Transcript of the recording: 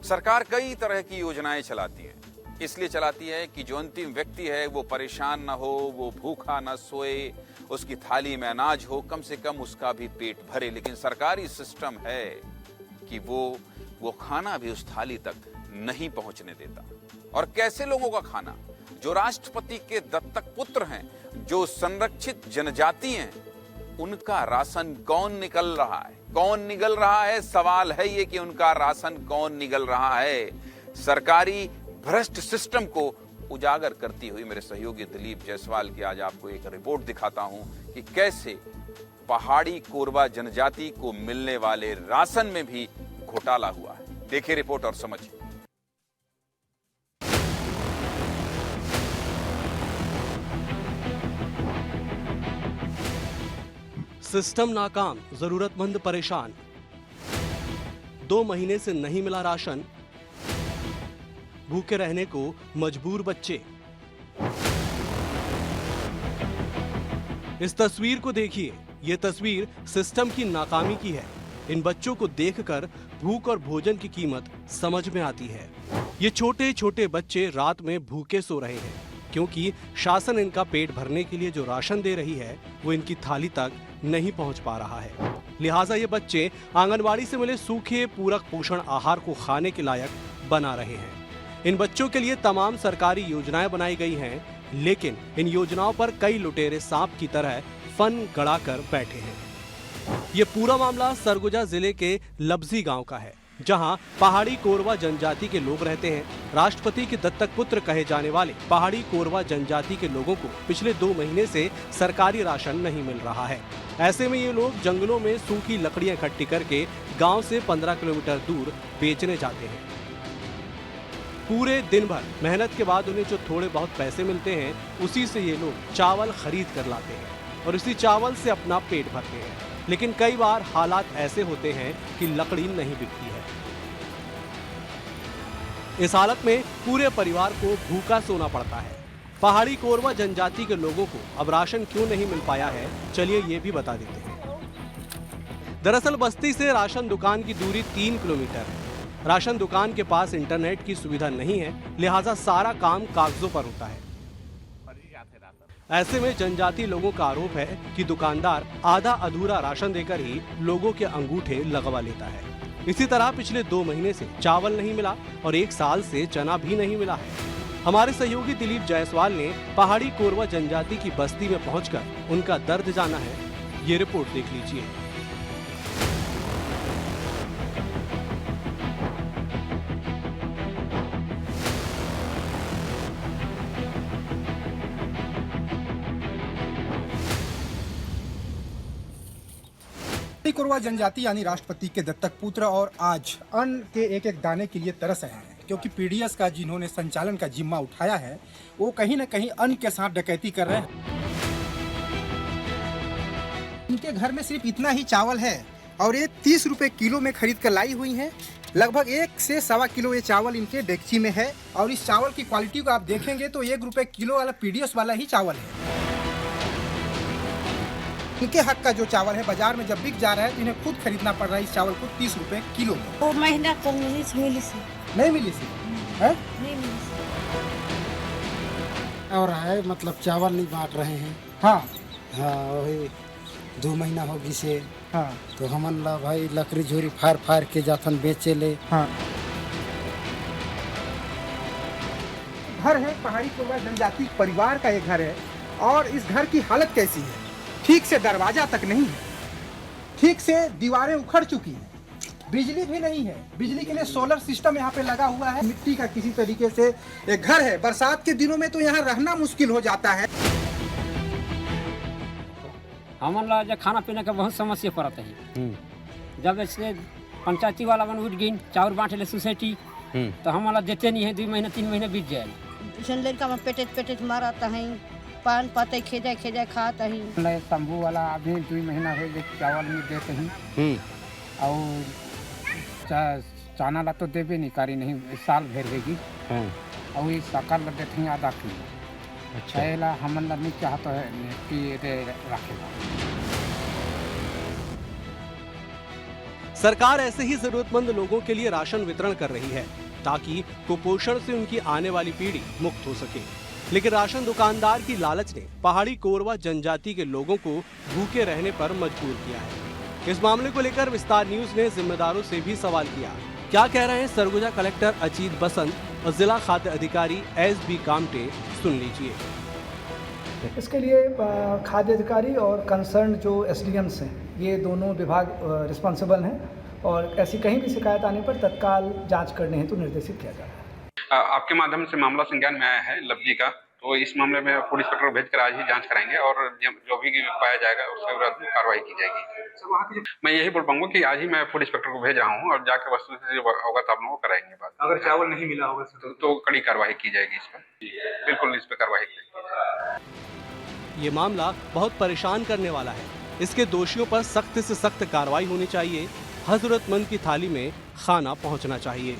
सरकार कई तरह की योजनाएं चलाती है, इसलिए चलाती है कि जो अंतिम व्यक्ति है वो परेशान ना हो, वो भूखा ना सोए, उसकी थाली में अनाज हो, कम से कम उसका भी पेट भरे। लेकिन सरकारी सिस्टम है कि वो खाना भी उस थाली तक नहीं पहुंचने देता। और कैसे लोगों का खाना? जो राष्ट्रपति के दत्तक पुत्र हैं, जो संरक्षित जनजाति हैं, उनका राशन कौन निकल रहा है? कौन निगल रहा है? सवाल है ये कि उनका राशन कौन निगल रहा है। सरकारी भ्रष्ट सिस्टम को उजागर करती हुई मेरे सहयोगी दिलीप जायसवाल की आज आपको एक रिपोर्ट दिखाता हूं कि कैसे पहाड़ी कोरवा जनजाति को मिलने वाले राशन में भी घोटाला हुआ है। देखिए रिपोर्ट और समझिए। सिस्टम नाकाम, जरूरतमंद परेशान। 2 महीने से नहीं मिला राशन, भूखे रहने को मजबूर बच्चे। इस तस्वीर को देखिए, ये तस्वीर सिस्टम की नाकामी की है। इन बच्चों को देखकर भूख और भोजन की कीमत समझ में आती है। ये छोटे छोटे बच्चे रात में भूखे सो रहे हैं क्योंकि शासन इनका पेट भरने के लिए जो राशन दे रही है वो इनकी थाली तक नहीं पहुंच पा रहा है। लिहाजा ये बच्चे आंगनवाड़ी से मिले सूखे पूरक पोषण आहार को खाने के लायक बना रहे हैं। इन बच्चों के लिए तमाम सरकारी योजनाएं बनाई गई हैं, लेकिन इन योजनाओं पर कई लुटेरे सांप की तरह फन गड़ाकर बैठे हैं। ये पूरा मामला सरगुजा जिले के लब्जी गांव का है, जहां पहाड़ी कोरवा जनजाति के लोग रहते हैं। राष्ट्रपति के दत्तक पुत्र कहे जाने वाले पहाड़ी कोरवा जनजाति के लोगों को पिछले 2 महीने से सरकारी राशन नहीं मिल रहा है। ऐसे में ये लोग जंगलों में सूखी लकड़ियां इकट्ठी करके गांव से 15 किलोमीटर दूर बेचने जाते हैं। पूरे दिन भर मेहनत के बाद उन्हें जो थोड़े बहुत पैसे मिलते हैं, उसी से ये लोग चावल खरीद कर लाते हैं और इसी चावल से अपना पेट भरते हैं। लेकिन कई बार हालात ऐसे होते हैं कि लकड़ी नहीं बिकती है। इस हालत में पूरे परिवार को भूखा सोना पड़ता है। पहाड़ी कोरवा जनजाति के लोगों को अब राशन क्यों नहीं मिल पाया है, चलिए ये भी बता देते हैं। दरअसल बस्ती से राशन दुकान की दूरी 3 किलोमीटर है। राशन दुकान के पास इंटरनेट की सुविधा नहीं है, लिहाजा सारा काम कागजों पर होता है। ऐसे में जनजाति लोगों का आरोप है कि दुकानदार आधा अधूरा राशन देकर ही लोगों के अंगूठे लगवा लेता है। इसी तरह पिछले 2 महीने से चावल नहीं मिला और 1 साल से चना भी नहीं मिला है। हमारे सहयोगी दिलीप जायसवाल ने पहाड़ी कोरवा जनजाति की बस्ती में पहुंचकर उनका दर्द जाना है। ये रिपोर्ट देख लीजिए। कोरवा जनजाति यानी राष्ट्रपति के दत्तक पुत्र और आज अन्न के एक एक दाने के लिए तरस रहे हैं, क्योंकि पीडीएस का जिन्होंने संचालन का जिम्मा उठाया है वो कहीं न कहीं अन्न के साथ डकैती कर रहे हैं। इनके घर में सिर्फ इतना ही चावल है और ये 30 रुपए किलो में खरीद कर लाई हुई हैं। लगभग 1 से 1.25 किलो ये चावल इनके डेगची में है और इस चावल की क्वालिटी को आप देखेंगे तो 1 रुपए किलो वाला पीडीएस वाला ही चावल है। इनके हक का जो चावल है बाजार में जब बिक जा रहा है तो इन्हें खुद खरीदना पड़ रहा है इस चावल को 30 रुपए किलो में। वो महीना को मिली नहीं मिली सी है? नहीं मिली। और है मतलब चावल नहीं बांट रहे हैं। हाँ वही 2 महीना होगी से। हाँ तो हमन ला भाई लकड़ी झोरी फाड़ फाड़ के जाथन बेचे ले। हाँ घर है पहाड़ी कोरवा जनजाति परिवार का ये घर है और इस घर की हालत कैसी है? ठीक से दरवाजा तक नहीं है, ठीक से दीवारें उखड़ चुकी हैं, बिजली भी नहीं है। बिजली के लिए सोलर सिस्टम यहाँ पे लगा हुआ है। मिट्टी का किसी तरीके से एक घर है। बरसात के दिनों में तो यहाँ रहना मुश्किल हो जाता है। हमन ला जब खाना पीने का बहुत समस्या पड़त है। जब इससे पंचायती वाला मन उठ गई चावल बांटे ले सोसाइटी तो हम ला देते नहीं है। 2 महीने 3 महीने बीत जाए। लड़का में पेटेट मारता है, पान पाते खेजा खाता ही। तंबू वाला अभी 2 महीना हो गए चावल में देते हैं और चाना ला तो देवे नहीं कारी नहीं साल भर होगी और ये सकाल ला देते हैं आधा किलो। अच्छा हमन ला नहीं चाहता है कि रखेगा। सरकार ऐसे ही जरूरतमंद लोगों के लिए राशन वितरण कर रही है ताकि कुपोषण से उनकी आने वाली पीढ़ी मुक्त हो सके। लेकिन राशन दुकानदार की लालच ने पहाड़ी कोरवा जनजाति के लोगों को भूखे रहने पर मजबूर किया है। इस मामले को लेकर विस्तार न्यूज ने जिम्मेदारों से भी सवाल किया। क्या कह रहे हैं सरगुजा कलेक्टर अजीत बसंत और जिला खाद्य अधिकारी SB कामटे, सुन लीजिए। इसके लिए खाद्य अधिकारी और कंसर्न जो SDMs हैं, ये दोनों विभाग रिस्पॉन्सिबल हैं और ऐसी कहीं भी शिकायत आने पर तत्काल जांच करने हेतु निर्देशित किया जा रहा है। आपके माध्यम से मामला संज्ञान में आया है लवजी का, तो इस मामले में फूड इंस्पेक्टर को भेजकर आज ही जांच कराएंगे और जो भी पाया जाएगा उसके विरुद्ध कार्रवाई की जाएगी। मैं यही बोल पाऊंगा कि आज ही मैं फूड इंस्पेक्टर को भेज रहा हूं और जाकर वस्तु से होगा तो आप लोगों को कराएंगे बात। अगर चावल नहीं मिला होगा तो कड़ी कार्रवाई की जाएगी इस पर, बिल्कुल इस पर कार्रवाई की जाएगी। ये मामला बहुत परेशान करने वाला है। इसके दोषियों पर सख्त से सख्त कार्रवाई होनी चाहिए। जरूरतमंद की थाली में खाना पहुंचना चाहिए।